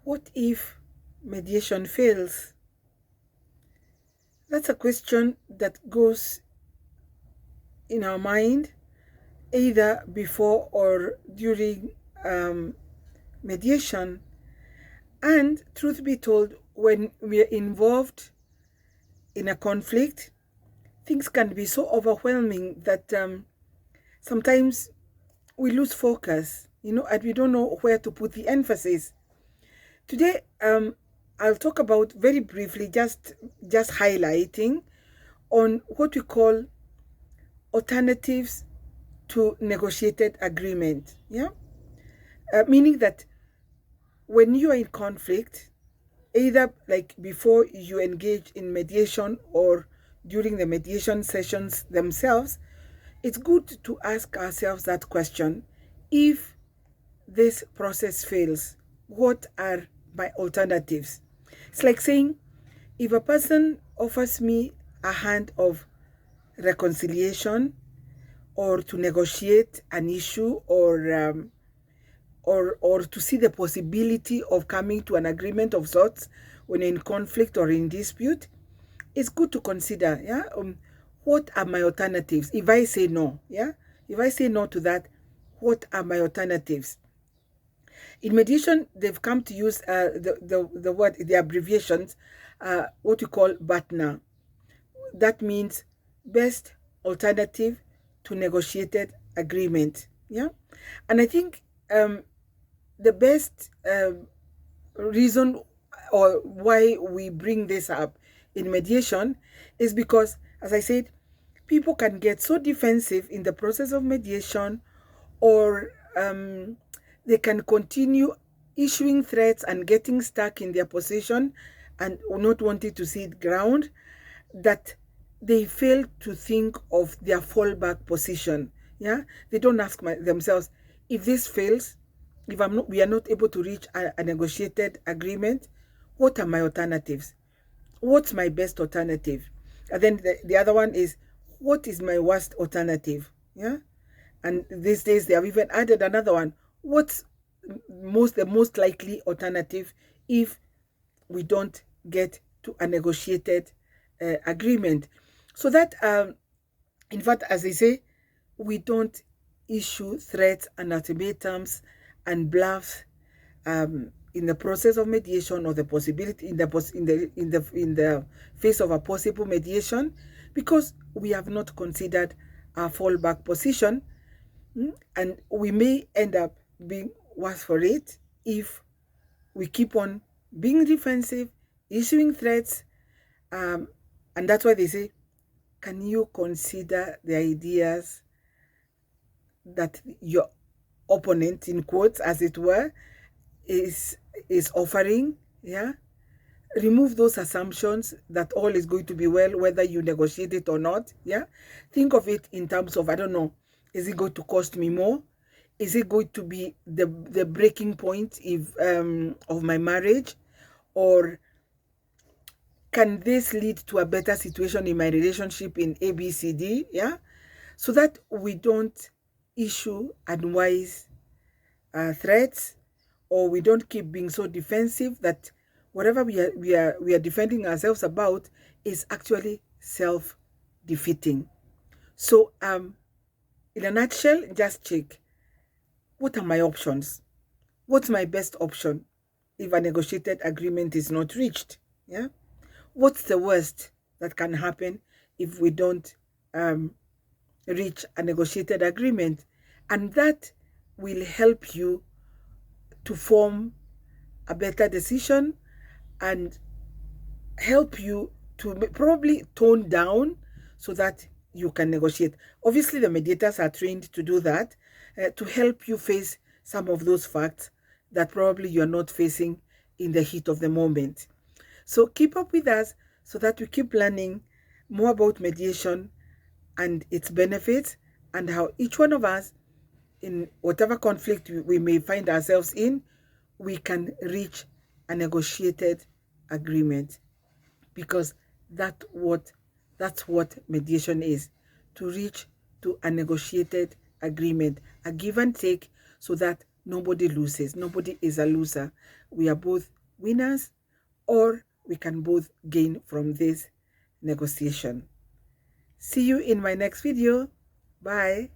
What if mediation fails? That's a question that goes in our mind either before or during mediation. And truth be told, when we are involved in a conflict, things can be so overwhelming that sometimes we lose focus, and we don't know where to put the emphasis. Today, I'll talk about very briefly, just highlighting on what we call alternatives to negotiated agreement. Yeah, meaning that when you are in conflict, either like before you engage in mediation or during the mediation sessions themselves, it's good to ask ourselves that question: if this process fails, what are my alternatives? It's like saying, if a person offers me a hand of reconciliation or to negotiate an issue or to see the possibility of coming to an agreement of sorts when in conflict or in dispute, it's good to consider, what are my alternatives if I say no? If I say no to that, what are my alternatives? In mediation, they've come to use the word, the abbreviations, what we call BATNA. That means best alternative to negotiated agreement. Yeah, and I think the best reason or why we bring this up in mediation is because, as I said, people can get so defensive in the process of mediation, or they can continue issuing threats and getting stuck in their position and not wanting to see it ground, that they fail to think of their fallback position. Yeah, they don't ask themselves, if this fails, if we are not able to reach a negotiated agreement, what are my alternatives? What's my best alternative? And then the other one is, what is my worst alternative? Yeah, and these days they have even added another one: what's the most likely alternative if we don't get to a negotiated agreement? So that in fact, as they say, we don't issue threats and ultimatums and bluffs in the process of mediation, or the possibility in the face of a possible mediation, because we have not considered our fallback position, and we may end up being worse for it if we keep on being defensive, issuing threats, and that's why they say, can you consider the ideas that your opponent, in quotes as it were, is offering? Yeah, remove those assumptions that all is going to be well whether you negotiate it or not. Yeah, think of it in terms of, I don't know, is it going to cost me more? Is it going to be the breaking point of my marriage? Or can this lead to a better situation in my relationship in ABCD? Yeah, so that we don't issue unwise threats, or we don't keep being so defensive that whatever we are defending ourselves about is actually self-defeating. So in a nutshell, just check, what are my options? What's my best option if a negotiated agreement is not reached? Yeah, what's the worst that can happen if we don't reach a negotiated agreement? And that will help you to form a better decision and help you to probably tone down so that you can negotiate. Obviously, the mediators are trained to do that, to help you face some of those facts that probably you're not facing in the heat of the moment. So keep up with us so that we keep learning more about mediation and its benefits, and how each one of us, in whatever conflict we may find ourselves in, we can reach a negotiated agreement. Because that's what mediation is: to reach to a negotiated agreement, a give and take, so that Nobody loses. Nobody is a loser. We are both winners, or we can both gain from this negotiation. See you in my next video. Bye.